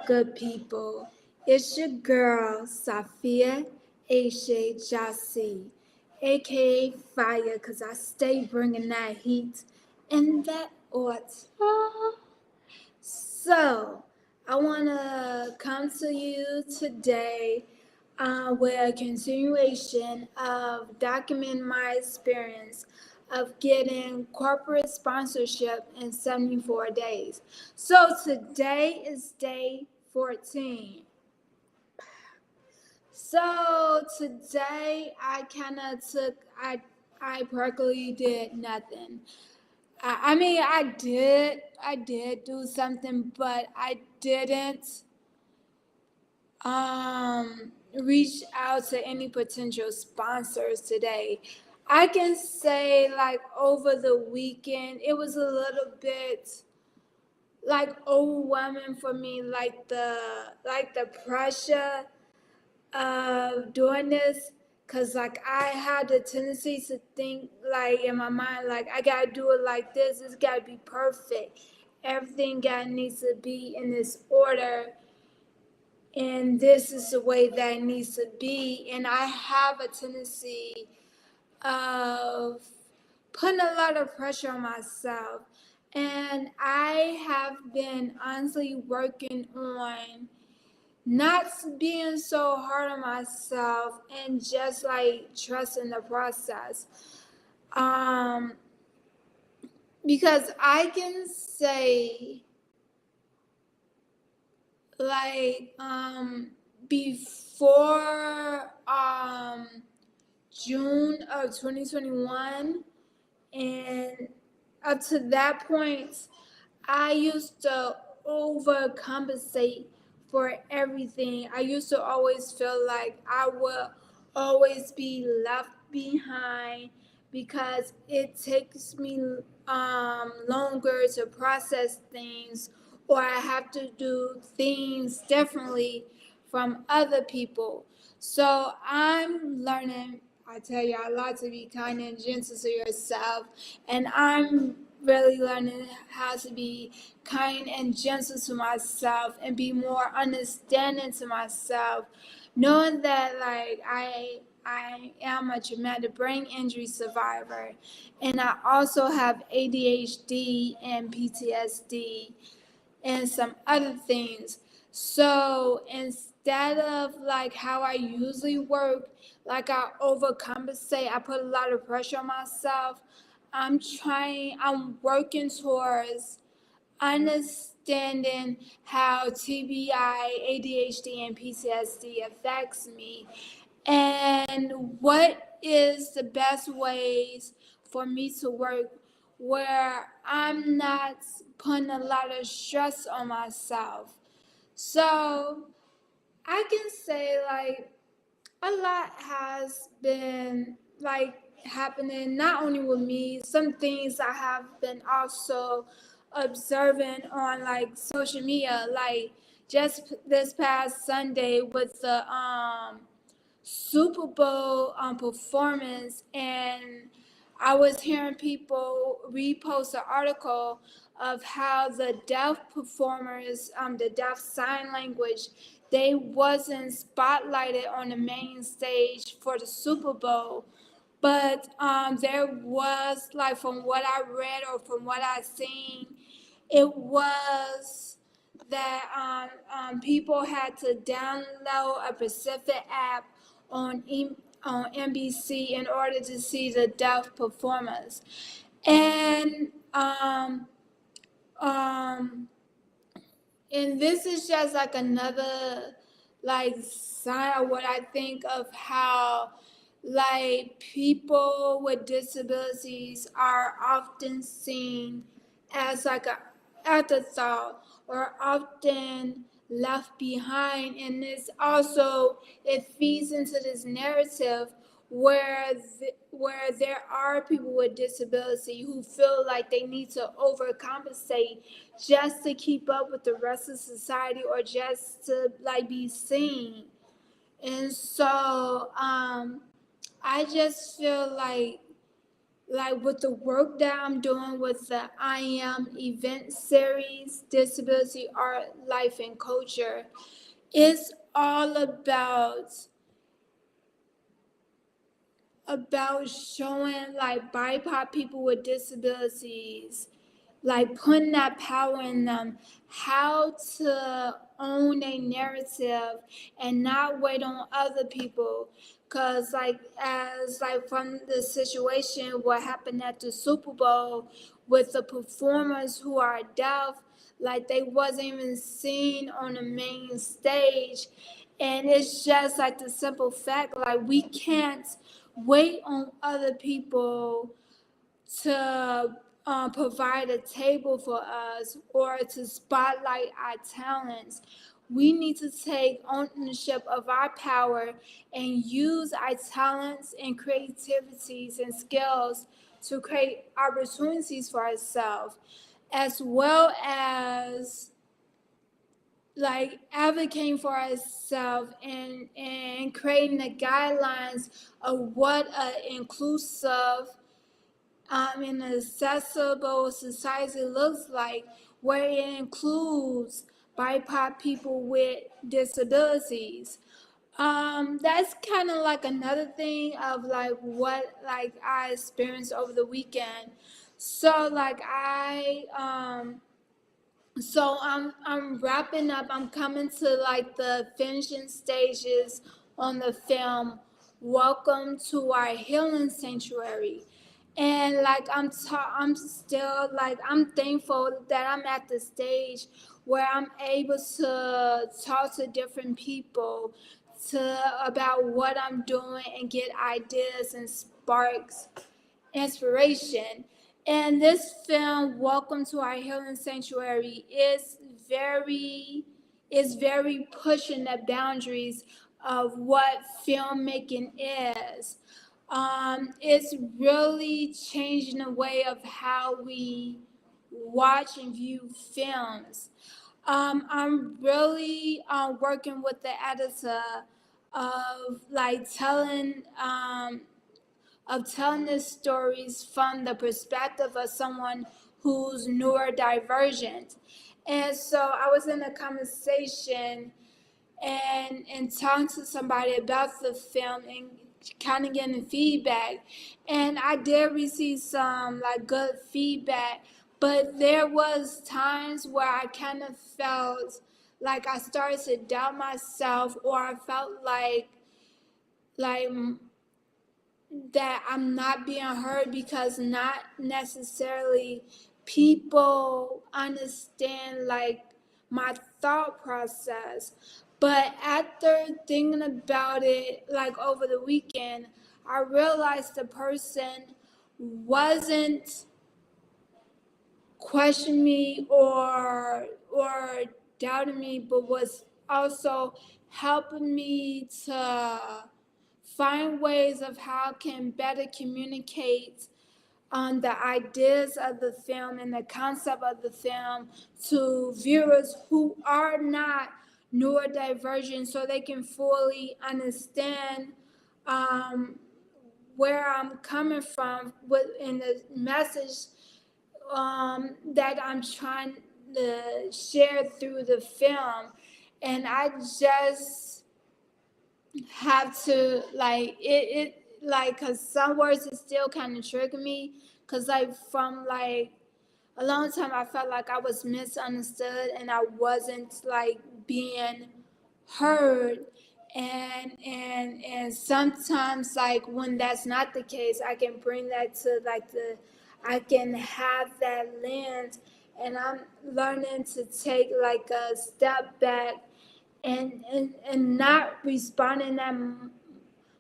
Good people? It's your girl, Safia Ashe Jassi, aka Fire, because I stay bringing that heat and that ought. So, I want to come to you today with a continuation of documenting my experience of getting corporate sponsorship in 74 days. So, today is day 14. So today I practically did nothing. I mean, I did do something, but I didn't reach out to any potential sponsors today. I can say like over the weekend, it was a little bit like overwhelming for me, like the pressure of doing this, because like I had the tendency to think like in my mind like I gotta do it like this, it's gotta be perfect, everything gotta needs to be in this order, and this is the way that it needs to be. And I have a tendency of putting a lot of pressure on myself, and I have been honestly working on not being so hard on myself and just like trusting the process. Um, because I can say like before June of 2021 and up to that point, I used to overcompensate for everything. I used to always feel like I would always be left behind because it takes me longer to process things, or I have to do things differently from other people. So I'm learning, I tell you, a lot to be kind and gentle to yourself, and I'm really learning how to be kind and gentle to myself and be more understanding to myself, knowing that like I am a traumatic brain injury survivor, and I also have ADHD and PTSD and some other things. So instead of like how I usually work, like I overcompensate, I put a lot of pressure on myself. I'm working towards understanding how TBI, ADHD, and PTSD affects me, and what is the best ways for me to work where I'm not putting a lot of stress on myself. So I can say like a lot has been like happening not only with me, some things I have been also observing on like social media, like just this past Sunday with the Super Bowl performance, and I was hearing people repost an article of how the deaf performers, the deaf sign language, they wasn't spotlighted on the main stage for the Super Bowl, but there was like from what I read or from what I seen, it was that people had to download a specific app on on NBC in order to see the deaf performers, and um, and this is just like another like sign of what I think of how like people with disabilities are often seen as like a afterthought or often left behind, and this also it feeds into this narrative where where there are people with disability who feel like they need to overcompensate just to keep up with the rest of society or just to like be seen. And so I just feel like like with the work that I'm doing with the I Am event series, Disability, Art, Life, and Culture, it's all about showing like BIPOC people with disabilities, like putting that power in them, how to own a narrative and not wait on other people. Cause as from the situation what happened at the Super Bowl with the performers who are deaf, like they wasn't even seen on the main stage. And it's just like the simple fact, like we can't wait on other people to provide a table for us or to spotlight our talents. We need to take ownership of our power and use our talents and creativities and skills to create opportunities for ourselves, as well as like advocating for ourselves and creating the guidelines of what an inclusive and accessible society looks like, where it includes BIPOC people with disabilities. That's kind of like another thing of like what like I experienced over the weekend. So like I'm wrapping up. I'm coming to like the finishing stages on the film Welcome to Our Healing Sanctuary. And like I'm still like I'm thankful that I'm at the stage where I'm able to talk to different people to about what I'm doing and get ideas and sparks inspiration. And this film, Welcome to Our Healing Sanctuary, is very pushing the boundaries of what filmmaking is. It's really changing the way of how we watch and view films. I'm really working with the editor of like telling the stories from the perspective of someone who's neurodivergent. And so I was in a conversation and talking to somebody about the film and kind of getting feedback. And I did receive some like good feedback, but there was times where I kind of felt like I started to doubt myself, or I felt like that I'm not being heard because not necessarily people understand like my thought process. But after thinking about it like over the weekend, I realized the person wasn't questioning me or doubting me, but was also helping me to find ways of how I can better communicate on the ideas of the film and the concept of the film to viewers who are not neurodivergent, so they can fully understand um, where I'm coming from in the message that I'm trying to share through the film. And I just have to it like, because some words is still kind of trigger me, because like from like a long time I felt like I was misunderstood and I wasn't like being heard. And sometimes like when that's not the case, I can bring that to like I can have that lens, and I'm learning to take like a step back and not respond in that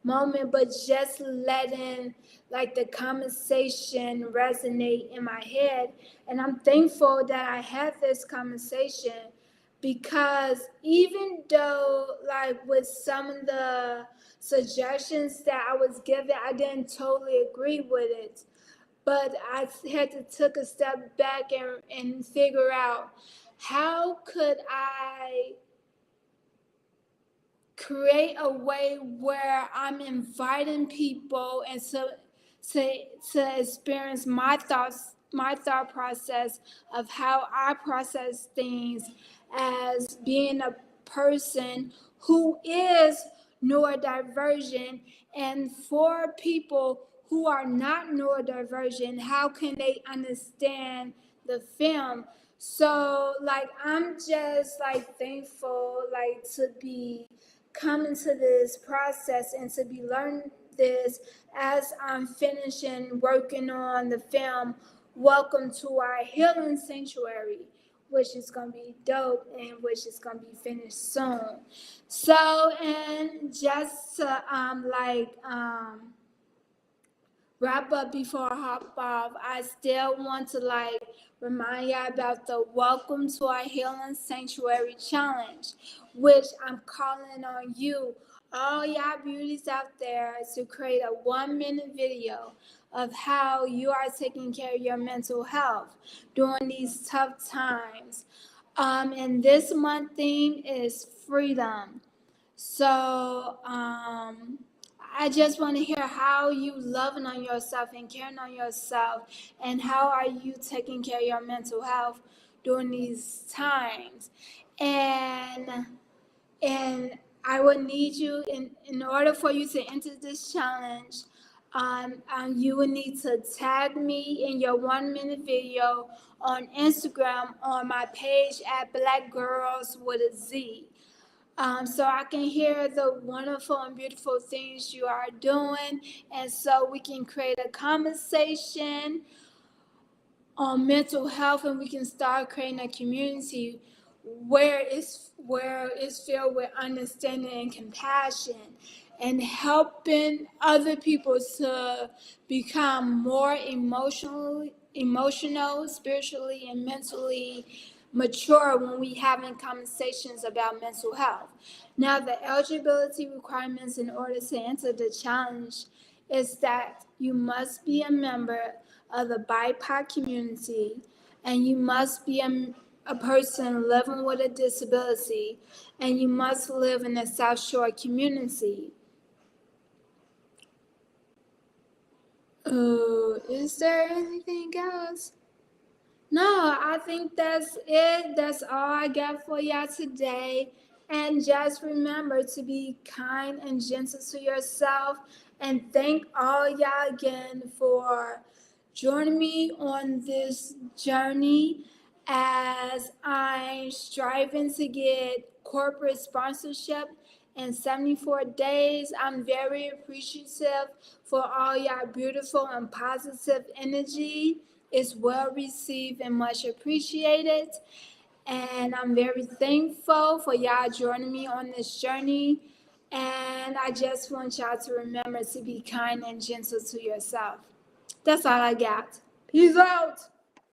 moment, but just letting like the conversation resonate in my head. And I'm thankful that I had this conversation, because even though like with some of the suggestions that I was given, I didn't totally agree with it. But I had to take a step back and figure out how could I create a way where I'm inviting people and to to experience my thought process of how I process things as being a person who is neurodivergent, and for people who are not neurodivergent, how can they understand the film? So like I'm just like thankful like to be coming to this process and to be learning this as I'm finishing working on the film Welcome to Our Healing Sanctuary, which is gonna be dope and which is gonna be finished soon. So and just to wrap up before I hop off, I still want to like remind y'all about the Welcome to Our Healing Sanctuary Challenge, which I'm calling on you, all y'all beauties out there, to create a 1-minute video of how you are taking care of your mental health during these tough times. And this month theme is freedom. So I just want to hear how you loving on yourself and caring on yourself, and how are you taking care of your mental health during these times. And and I would need you in order for you to enter this challenge. You would need to tag me in your 1-minute video on Instagram on my page at Black Girls with a Z, so I can hear the wonderful and beautiful things you are doing, and so we can create a conversation on mental health, and we can start creating a community where it's filled with understanding and compassion, and helping other people to become more emotional, spiritually, and mentally mature when we having conversations about mental health. Now, the eligibility requirements in order to enter the challenge is that you must be a member of the BIPOC community, and you must be a person living with a disability, and you must live in the South Shore community. Is there anything else? No, I think that's it. That's all I got for y'all today. And just remember to be kind and gentle to yourself. And thank all y'all again for joining me on this journey as I'm striving to get corporate sponsorship in 74 days. I'm very appreciative for all y'all beautiful and positive energy. It's well received and much appreciated. And I'm very thankful for y'all joining me on this journey. And I just want y'all to remember to be kind and gentle to yourself. That's all I got. Peace out.